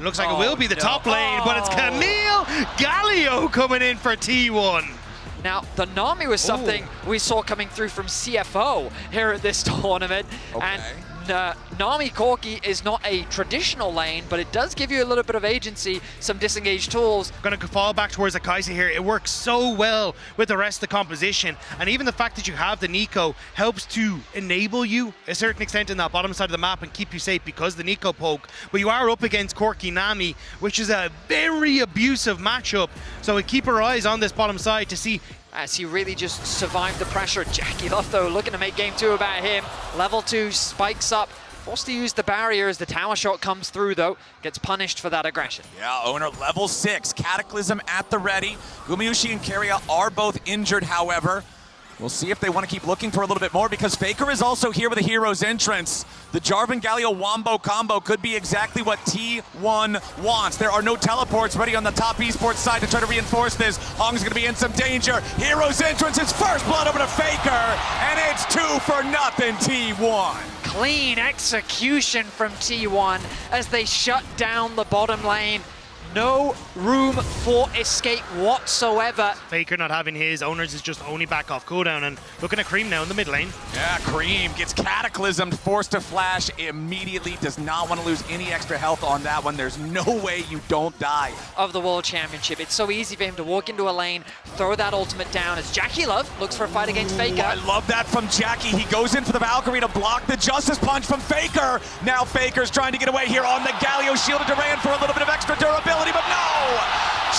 Looks like it will be the top lane, but it's Camille Gallio coming in for T1. Now, the Nami was something we saw coming through from CFO here at this tournament. And Nami Corki is not a traditional lane, but it does give you a little bit of agency, some disengaged tools. Going to fall back towards the Kai'Sa here. It works so well with the rest of the composition, and even the fact that you have the Nico helps to enable you a certain extent in that bottom side of the map and keep you safe because of the Nico poke. But you are up against Corki Nami, which is a very abusive matchup, so we keep our eyes on this bottom side to see as he really just survived the pressure. Jackie Love, though, looking to make game 2 about him. Level 2 spikes up, forced to use the barrier as the tower shot comes through, though. Gets punished for that aggression. Yeah, Owner level 6, Cataclysm at the ready. Gumayusi and Keria are both injured, however. We'll see if they want to keep looking for a little bit more because Faker is also here with a hero's entrance. The Jarvan Galio Wombo combo could be exactly what T1 wants. There are no teleports ready on the top esports side to try to reinforce this. Hong's going to be in some danger. Hero's entrance is first blood over to Faker, and it's 2-0 T1. Clean execution from T1 as they shut down the bottom lane. No room for escape whatsoever. Faker not having his, Owners is just only back off cooldown, and looking at Cream now in the mid lane. Yeah, Cream gets cataclysmed, forced to flash immediately, does not want to lose any extra health on that one. There's no way you don't die. Of the World Championship, it's so easy for him to walk into a lane, throw that ultimate down as Jackie Love looks for a fight against Faker. I love that from Jackie. He goes in for the Valkyrie to block the Justice Punch from Faker. Now Faker's trying to get away here on the Galio, shielded Duran for a little bit of extra durability, but no!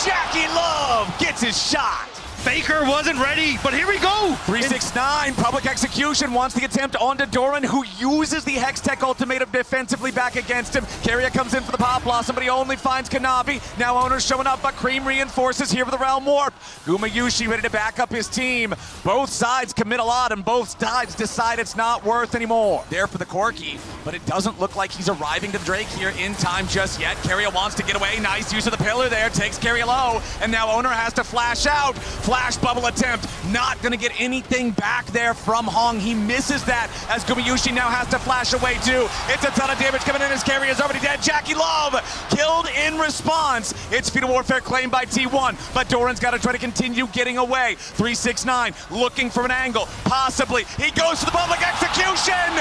Jackie Love gets his shot. Faker wasn't ready, but here we go! 369, public execution wants the attempt onto Doran, who uses the Hextech ultimatum defensively back against him. Keria comes in for the Pop Blossom, but he only finds Kanavi. Now Owner's showing up, but Cream reinforces here for the Realm Warp. Gumayusi ready to back up his team. Both sides commit a lot, and both sides decide it's not worth anymore. There for the Corki, but it doesn't look like he's arriving to Drake here in time just yet. Keria wants to get away. Nice use of the pillar there, takes Keria low, and now Owner has to flash out. Flash bubble attempt, not gonna get anything back there from Hong. He misses that as Gumayusi now has to flash away too. It's a ton of damage coming in as Keria is already dead. Jackie Love killed in response. It's Fetal Warfare claimed by T1, but Doran's got to try to continue getting away. 369 looking for an angle, possibly. He goes to the public execution.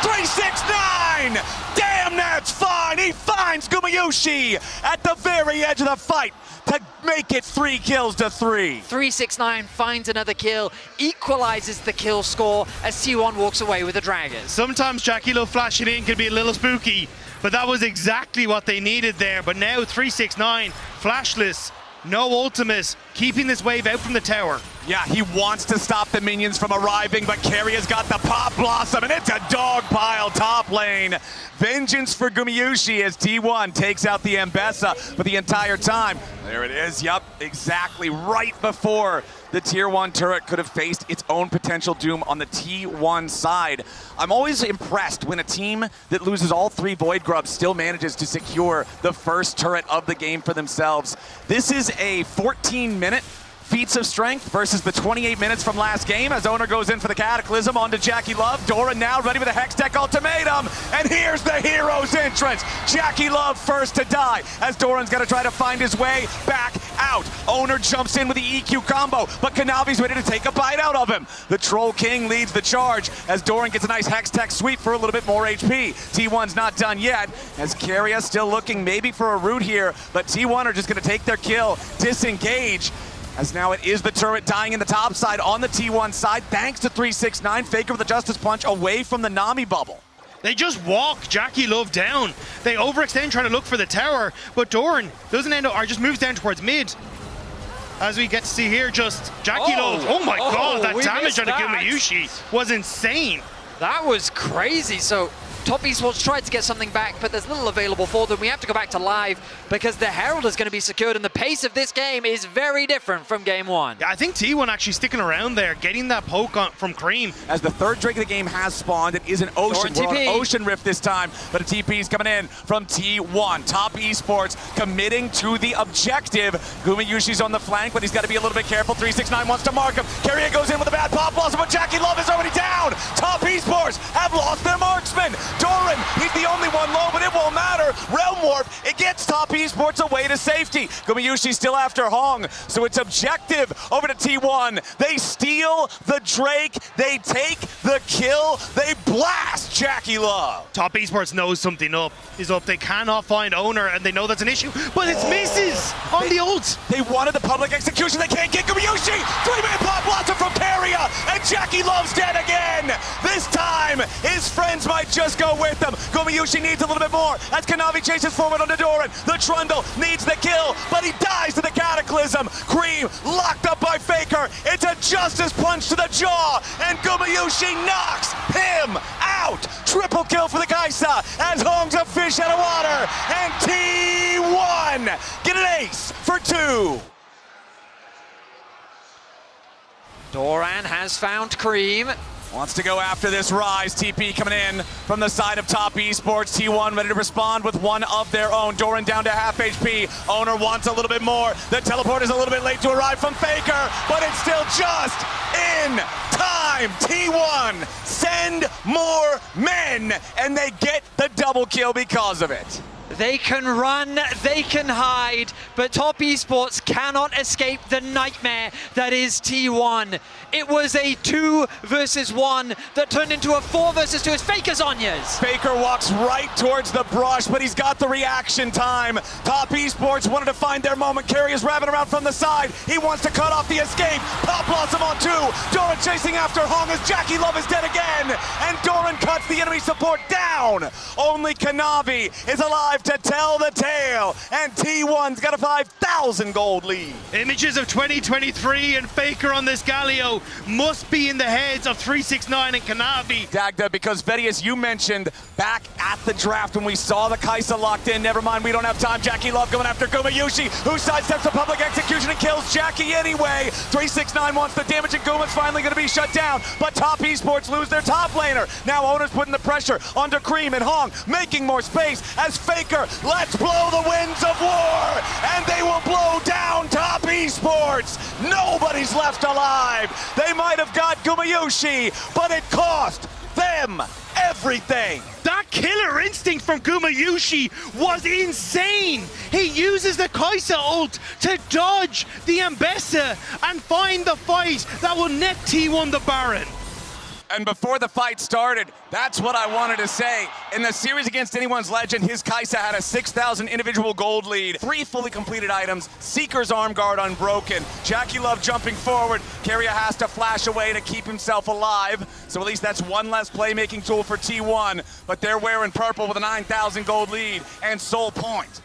369. Damn, that's fine. He finds Gumayusi at the very edge of the fight to make it 3 kills to 3. 369 finds another kill, equalizes the kill score as T1 walks away with the Draggers. Sometimes Jackie Love flashing in can be a little spooky, but that was exactly what they needed there. But now 369, flashless, no ultimates, keeping this wave out from the tower. Yeah, he wants to stop the minions from arriving, but Keria's got the Pop Blossom, and it's a dog pile top lane. Vengeance for Gumayusi as T1 takes out the Ambessa, but the entire time, there it is, yep, exactly right before the Tier 1 turret could have faced its own potential doom on the T1 side. I'm always impressed when a team that loses all 3 Void Grubs still manages to secure the first turret of the game for themselves. This is a 14-minute feats of strength versus the 28 minutes from last game as Owner goes in for the Cataclysm onto Jackie Love. Doran now ready with a Hextech ultimatum, and here's the hero's entrance. Jackie Love first to die as Doran's got to try to find his way back out. Owner jumps in with the EQ combo, but Kanavi's ready to take a bite out of him. The Troll King leads the charge as Doran gets a nice Hextech sweep for a little bit more HP. T1's not done yet as Keria still looking maybe for a root here, but T1 are just going to take their kill, disengage. As now it is the turret dying in the top side on the T1 side, thanks to 369. Faker with the Justice Punch away from the Nami bubble. They just walk Jackie Love down. They overextend trying to look for the tower, but Doran doesn't end up, or just moves down towards mid. As we get to see here, just Jackie Love. Oh my god, that damage on the Gumayusi was insane. That was crazy. So Top Esports tried to get something back, but there's little available for them. We have to go back to live because the Herald is going to be secured, and the pace of this game is very different from game 1. Yeah, I think T1 actually sticking around there, getting that poke on from Cream. As the third Drake of the game has spawned, it is an Ocean. We're on Ocean Rift this time, but a TP is coming in from T1. Top Esports committing to the objective. Gumayushi's on the flank, but he's got to be a little bit careful. 369 wants to mark him. Keria goes in with a bad Pop Blossom, but Jackie Love is already down. Top Esports have lost their marksman. Doran, he's the only one low, but it won't matter Realm Warp, it gets Top Esports away to safety. Gumayushi still after Hong, so it's objective over to T1. They steal the Drake, they take the kill, they blast Jackie Love. Top Esports knows something is up. They cannot find Owner, and they know that's an issue, but it's misses on the ult. They wanted the public execution, they can't get Gumayushi! 3-man pop blossom from Keria, and Jackie Love's dead again! This time, his friends might just go with him. Gumayushi needs a little bit more as Kanavi chases forward onto Doran. The Trundle needs the kill, but he dies to the Cataclysm. Cream locked up by Faker. It's a Justice Punch to the jaw, and Gumayushi knocks him out. Triple kill for the Kaisa as Hong's a fish out of water, and T1 get an ace for 2. Doran has found Cream. Wants to go after this Rise. TP coming in from the side of Top Esports. T1 ready to respond with one of their own. Doran down to half HP. Owner wants a little bit more. The teleport is a little bit late to arrive from Faker, but it's still just in time. T1 send more men, and they get the double kill because of it. They can run, they can hide, but Top Esports cannot escape the nightmare that is T1. It was a 2 versus 1 that turned into a 4 versus 2 as Faker's Onyas. Faker walks right towards the brush, but he's got the reaction time. Top Esports wanted to find their moment. Keria's wrapping around from the side. He wants to cut off the escape. Pop Blossom on 2. Doran chasing after Hong as Jackie Love is dead again. And Doran cuts the enemy support down. Only Kanavi is alive to tell the tale, and T1's got a 5,000 gold lead. Images of 2023 and Faker on this Galio must be in the heads of 369 and Kanavi. Dagda, because Vetty, as you mentioned, back at the draft when we saw the Kaisa locked in, never mind, we don't have time. Jackie Love going after Gumayushi, who sidesteps the public execution and kills Jackie anyway. 369 wants the damage, and Guma's finally going to be shut down, but Top Esports lose their top laner. Now Owner's putting the pressure onto Cream and Hong, making more space as Faker let's blow the winds of war, and they will blow down Top Esports. Nobody's left alive. They might have got Gumayushi, but it cost them everything. That killer instinct from Gumayushi was insane. He uses the Kaisa ult to dodge the Ambessa and find the fight that will net T1 the Baron. And before the fight started, that's what I wanted to say. In the series against Anyone's Legend, his Kaisa had a 6,000 individual gold lead, 3 fully completed items, Seeker's arm guard unbroken, Jackie Love jumping forward, Keria has to flash away to keep himself alive, so at least that's one less playmaking tool for T1, but they're wearing purple with a 9,000 gold lead and Soul Point.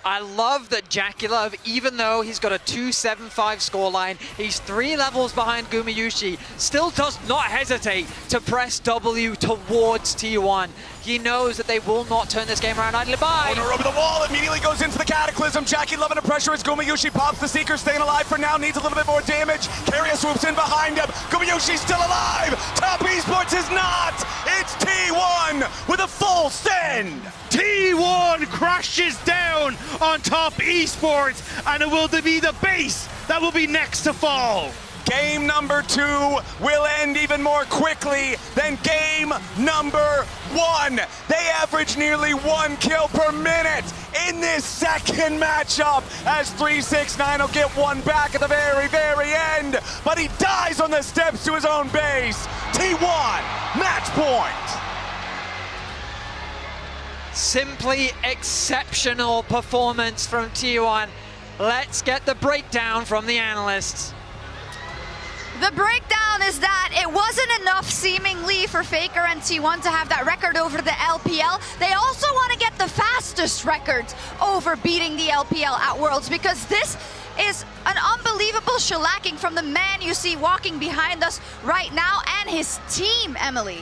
I love that Jackie Love, even though he's got a 275 scoreline, he's 3 levels behind Gumayushi, still does not hesitate to press W towards T1. He knows that they will not turn this game around idly by. Owner over the wall, immediately goes into the Cataclysm. Jackie Love under pressure as Gumayushi pops the Seeker, staying alive for now, needs a little bit more damage. Keria swoops in behind him. Gumayushi's still alive. Top Esports is not. It's T1 with a full send. T1 crashes down on Top Esports, and it will be the base that will be next to fall. Game number 2 will end even more quickly than game number 1. They average nearly 1 kill per minute in this second matchup as 369 will get one back at the very, very end, but he dies on the steps to his own base. T1, match point. Simply exceptional performance from T1. Let's get the breakdown from the analysts. The breakdown is that it wasn't enough seemingly for Faker and T1 to have that record over the LPL. They also want to get the fastest record over beating the LPL at Worlds, because this is an unbelievable shellacking from the man you see walking behind us right now and his team, Emily.